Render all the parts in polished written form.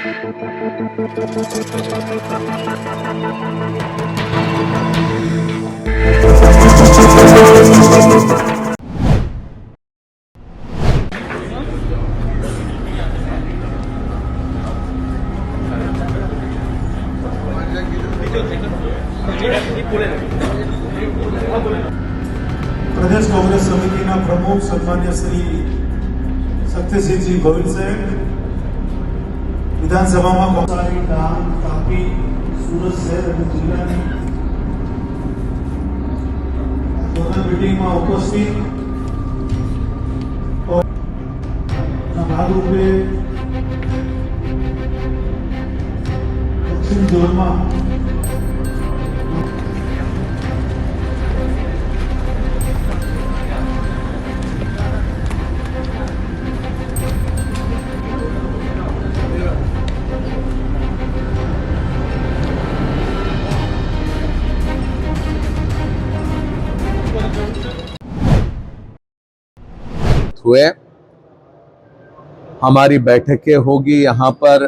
प्रदेश कांग्रेस समिति प्रमुख सन्मान्य श्री शक्तिसिंह जी गोविंद साहेब विधानसभा में कोसारी डांग तापी सूरत शहर और जिला दोनों मीटिंग में उपस्थित और भागरूपे दक्षिण जोन में हुए हमारी बैठकें होगी। यहाँ पर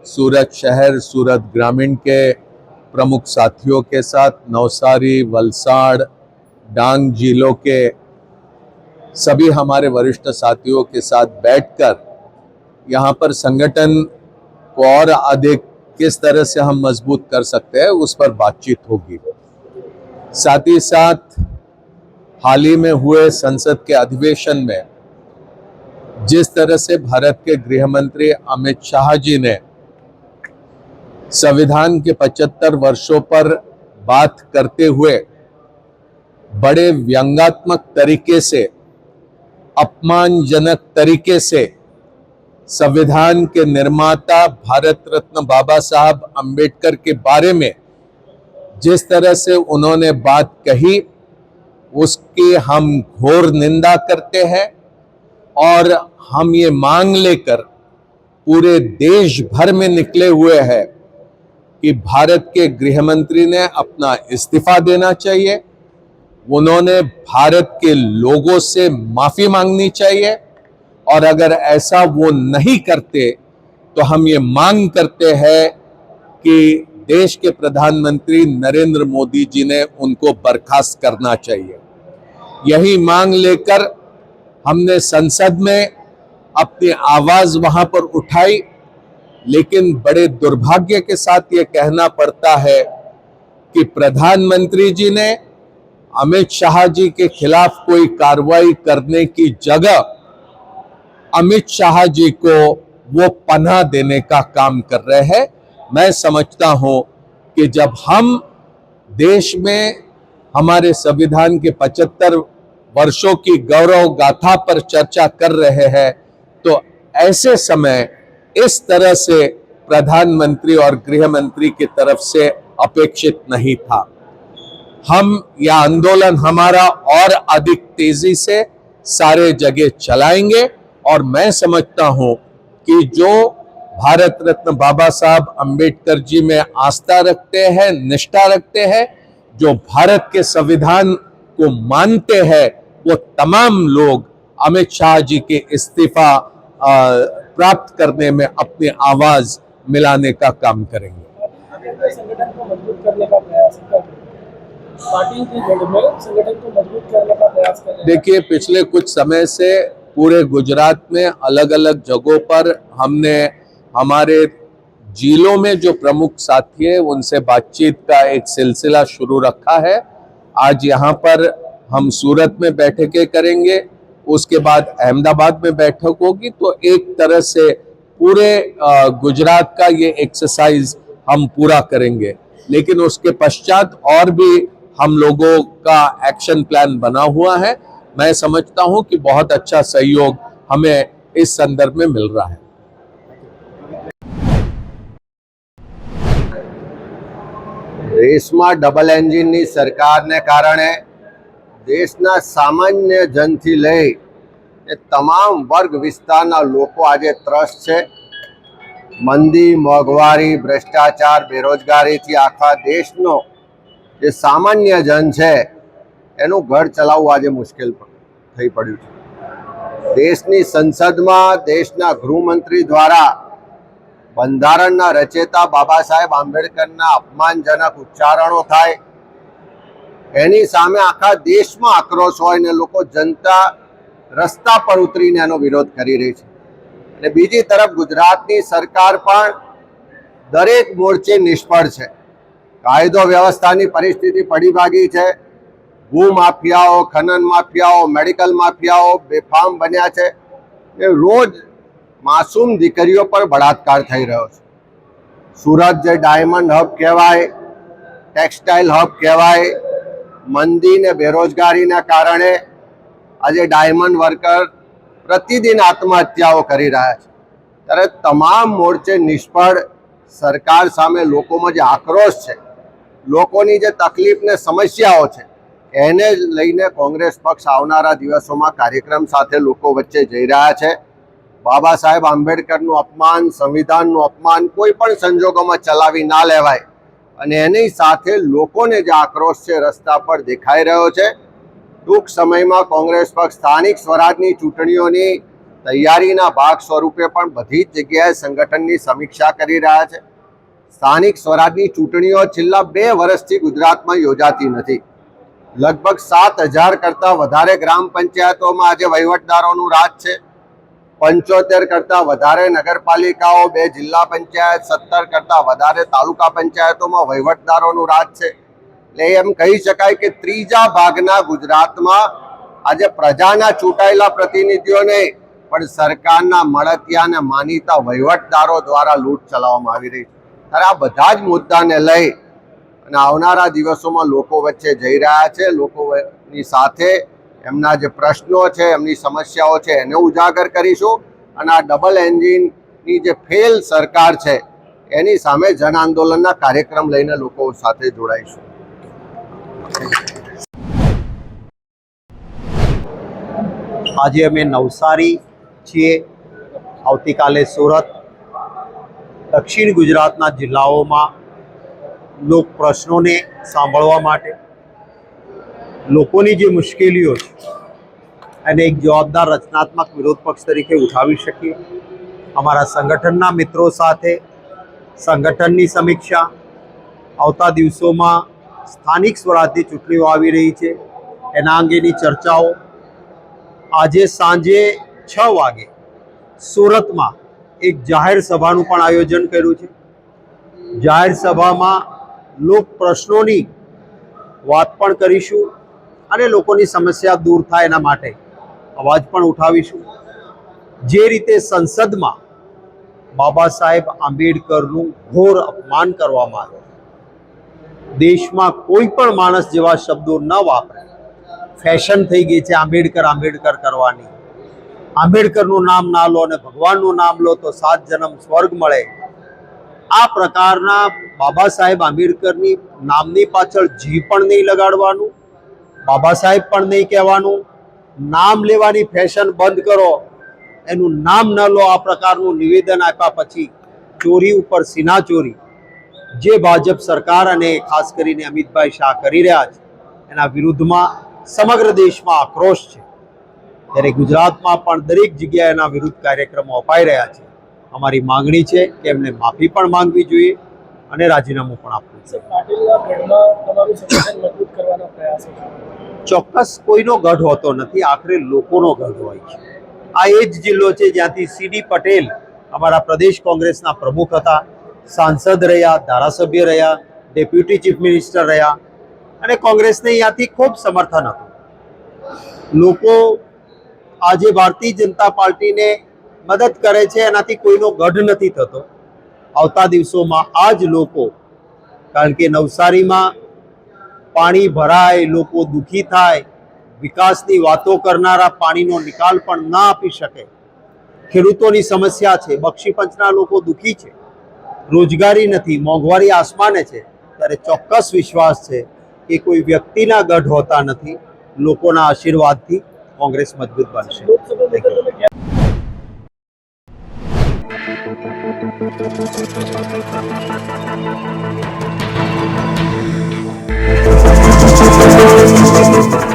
सूरत शहर, सूरत ग्रामीण के प्रमुख साथियों के साथ, नवसारी, वलसाड़, डांग जिलों के सभी हमारे वरिष्ठ साथियों के साथ बैठकर यहाँ पर संगठन को और अधिक किस तरह से हम मजबूत कर सकते हैं उस पर बातचीत होगी। साथ ही साथ हाल ही में हुए संसद के अधिवेशन में जिस तरह से भारत के गृह मंत्री अमित शाह जी ने संविधान के 75 वर्षों पर बात करते हुए बड़े व्यंग्यात्मक तरीके से, अपमानजनक तरीके से संविधान के निर्माता भारत रत्न बाबा साहब अंबेडकर के बारे में जिस तरह से उन्होंने बात कही, उसकी हम घोर निंदा करते हैं और हम ये मांग लेकर पूरे देश भर में निकले हुए हैं कि भारत के गृह मंत्री ने अपना इस्तीफा देना चाहिए, उन्होंने भारत के लोगों से माफी मांगनी चाहिए और अगर ऐसा वो नहीं करते तो हम ये मांग करते हैं कि देश के प्रधानमंत्री नरेंद्र मोदी जी ने उनको बर्खास्त करना चाहिए। यही मांग लेकर हमने संसद में अपनी आवाज वहां पर उठाई, लेकिन बड़े दुर्भाग्य के साथ ये कहना पड़ता है कि प्रधानमंत्री जी ने अमित शाह जी के खिलाफ कोई कार्रवाई करने की जगह अमित शाह जी को वो पनाह देने का काम कर रहे हैं। मैं समझता हूं कि जब हम देश में हमारे संविधान के 75 वर्षों की गौरव गाथा पर चर्चा कर रहे हैं तो ऐसे समय इस तरह से प्रधानमंत्री और गृह मंत्री की तरफ से अपेक्षित नहीं था। हम यह आंदोलन हमारा और अधिक तेजी से सारे जगह चलाएंगे और मैं समझता हूं कि जो भारत रत्न बाबा साहब अंबेडकर जी में आस्था रखते हैं, निष्ठा रखते हैं, जो भारत के संविधान को मानते हैं, वो तमाम लोग अमित शाह जी के इस्तीफा प्राप्त करने में अपनी आवाज मिलाने का काम करेंगे। संगठन को मजबूत करने का प्रयास पार्टी की जड़ में संगठन को मजबूत करने का प्रयास कर रहे हैं। देखिए, पिछले कुछ समय से पूरे गुजरात में अलग अलग जगहों पर हमने हमारे जिलों में जो प्रमुख साथी है उनसे बातचीत का एक सिलसिला शुरू रखा है। आज यहाँ पर हम सूरत में बैठकें करेंगे, उसके बाद अहमदाबाद में बैठक होगी। तो एक तरह से पूरे गुजरात का ये एक्सरसाइज हम पूरा करेंगे, लेकिन उसके पश्चात और भी हम लोगों का एक्शन प्लान बना हुआ है। मैं समझता हूं कि बहुत अच्छा सहयोग हमें इस संदर्भ में मिल रहा है। देशમાં ડબલ એન્જિનની સરકારને કારણે દેશના સામાન્ય જનથી લઈ તમામ વર્ગ વિસ્તારના લોકો આજે ત્રસ્ત છે। મંદી, મોંઘવારી, ભ્રષ્ટાચાર, બેરોજગારીથી આખા દેશનો જે સામાન્ય જન છે એનું ઘર ચલાવવું આજે મુશ્કેલ થઈ પડ્યું છે। દેશની સંસદમાં દેશના ગૃહમંત્રી દ્વારા બંધારણના રચેતા બાબા સાહેબ આંબેડકરના અપમાનજનક ઉચ્ચારણો થાય, એની સામે આખા દેશમાં આક્રોશ હોય ને લોકો જનતા રસ્તા પર ઉતરીને એનો વિરોધ કરી રહી છે. અને બીજી તરફ ગુજરાતની સરકાર પણ દરેક મોરચે નિષ્ફળ છે. કાયદો વ્યવસ્થાની પરિસ્થિતિ પડી ભાગી છે. ભૂમાફિયાઓ, ખનન માફિયાઓ, મેડિકલ માફિયાઓ બેફામ બન્યા છે. એ રોજ માસૂમ દીકરીઓ પર બળાત્કાર થઈ રહ્યો છે. સુરત જે ડાયમંડ હબ કહેવાય, ટેક્સટાઇલ હબ કહેવાય, મંદી ને બેરોજગારીના કારણે આજે ડાયમંડ વર્કર પ્રતિદિન આત્મહત્યાઓ કરી રહ્યા છે. ત્યારે તમામ મોરચે નિષ્ફળ. સરકાર સામે લોકોમાં જે આક્રોશ છે, લોકોની જે તકલીફ ને સમસ્યાઓ છે, એને લઈને કોંગ્રેસ પક્ષ આવનારા દિવસોમાં કાર્યક્રમ સાથે લોકો વચ્ચે જઈ રહ્યા છે. બાબા સાહેબ આંબેડકરનું અપમાન, સંવિધાનનું અપમાન કોઈ પણ સંજોગોમાં ચલાવી ના લેવાય. અને એની સાથે લોકોને જે આક્રોશ છે રસ્તા પર દેખાઈ રહ્યો છે. ટૂંક સમયમાં કોંગ્રેસ પક્ષ સ્થાનિક સ્વરાજની ચૂંટણીઓની તૈયારીના ભાગ સ્વરૂપે પણ બધી જ જગ્યાએ સંગઠનની સમીક્ષા કરી રહ્યા છે. સ્થાનિક સ્વરાજની ચૂંટણીઓ છેલ્લા 2 વર્ષથી ગુજરાતમાં યોજાતી નથી. લગભગ 7,000 કરતાં વધારે ગ્રામ પંચાયતોમાં આજે વહીવટદારોનું રાજ છે. 75 કરતાં વધારે નગરપાલિકાઓ, 2 જિલ્લા પંચાયત, 17 કરતાં વધારે તાલુકા પંચાયતોમાં વહીવટદારોનું રાજ છે. એટલે એમ કહી શકાય કે ત્રીજા ભાગના ગુજરાતમાં આજે પ્રજાના ચૂંટાયેલા પ્રતિનિધિઓને પણ સરકારના મળતિયા અને માનીતા વહીવટદારો દ્વારા લૂંટ ચલાવવામાં આવી રહી છે. ત્યારે આ બધા જ મુદ્દાને લઈ અને આવનારા દિવસોમાં લોકો વચ્ચે જઈ રહ્યા છે. લોકોની સાથે એમના જે પ્રશ્નો છે, એમની સમસ્યાઓ છે, એને ઉજાગર કરીશું. અને આ ડબલ એન્જિનની જે ફેલ સરકાર છે એની સામે જન આંદોલનના કાર્યક્રમ લઈને લોકો સાથે જોડાઈશું. આજે અમે નવસારી છીએ, આવતીકાલે સુરત. દક્ષિણ ગુજરાતના જિલ્લાઓમાં લોક પ્રશ્નોને સાંભળવા માટે, લોકોની જે મુશ્કેલીઓ છે એને એક જવાબદાર રચનાત્મક વિરોધ પક્ષ તરીકે ઉઠાવી શકીએ. અમારા સંગઠનના મિત્રો સાથે સંગઠનની સમીક્ષા, આવતા દિવસોમાં સ્થાનિક સ્વરાજની ચૂંટણીઓ આવી રહી છે એના અંગેની ચર્ચાઓ. આજે સાંજે 6 વાગે સુરતમાં એક જાહેર સભાનું પણ આયોજન કર્યું છે. જાહેર સભામાં લોક પ્રશ્નોની વાત પણ કરીશું અને લોકોની સમસ્યા દૂર થાય એના માટે અવાજ પણ ઉઠાવીશું. જે રીતે સંસદમાં બાબા સાહેબ આંબેડકરનું ઘોર અપમાન કરવામાં આવ્યું, દેશમાં કોઈ પણ માણસ જેવા શબ્દો ન વાપરે. ફેશન થઈ ગઈ છે આંબેડકર આંબેડકર કરવાની. આંબેડકરનું નામ ના લો અને ભગવાનનું નામ લો તો 7 જન્મ સ્વર્ગ મળે. આ પ્રકારના બાબા સાહેબ આંબેડકરની નામની પાછળ જી પણ નહીં લગાડવાનું, બાબા સાહેબ પણ નહીં કહેવાનું. નામ લેવાની ફેશન બંધ કરો, એનું નામ ન લો, આ પ્રકારનું નિવેદન આપ્યા પછી ચોરી ઉપર સીના ચોરી જે ભાજપ સરકાર અને ખાસ કરીને અમિતભાઈ શાહ કરી રહ્યા છે એના વિરુદ્ધમાં સમગ્ર દેશમાં આક્રોશ છે. ત્યારે ગુજરાતમાં પણ દરેક જગ્યાએ એના વિરુદ્ધ કાર્યક્રમો અપાઈ રહ્યા છે. અમારી માંગણી છે કે એમને માફી પણ માંગવી જોઈએ અને રાજીનામું પણ આપવું જોઈએ. પાટીલના ગઢમાં તમારું સંગઠન મજબૂત કરવાના પ્રયાસો છે. ચોક્કસ કોઈનો ગઢ હોતો નથી, આખરે લોકોનો ગઢ હોય છે. આ એ જ જિલ્લો છે જ્યાંથી સીડી પટેલ અમારા પ્રદેશ કોંગ્રેસના પ્રમુખ હતા, સાંસદ રહ્યા, ધારાસભ્ય રહ્યા, ડેપ્યુટી ચીફ મિનિસ્ટર રહ્યા અને કોંગ્રેસને અહીંયાથી ખૂબ સમર્થન હતું. લોકો આજે ભારતીય જનતા પાર્ટીને મદદ કરે છે, એનાથી કોઈનો ગઢ નથી થતો. આવતા દિવસોમાં આ જ લોકો, કારણ કે નવસારીમાં પાણી ભરાય, લોકો દુઃખી થાય, વિકાસની વાતો કરનારા પાણીનો નિકાલ પણ ના આપી શકે, ખેડૂતોની સમસ્યા છે, બક્ષીપંચના લોકો દુઃખી છે, રોજગારી નથી, મોંઘવારી આસમાને છે. ત્યારે ચોક્કસ વિશ્વાસ છે કે કોઈ વ્યક્તિના ગઢ હોતા નથી, લોકોના આશીર્વાદથી કોંગ્રેસ મજબૂત બનશે. Thank you.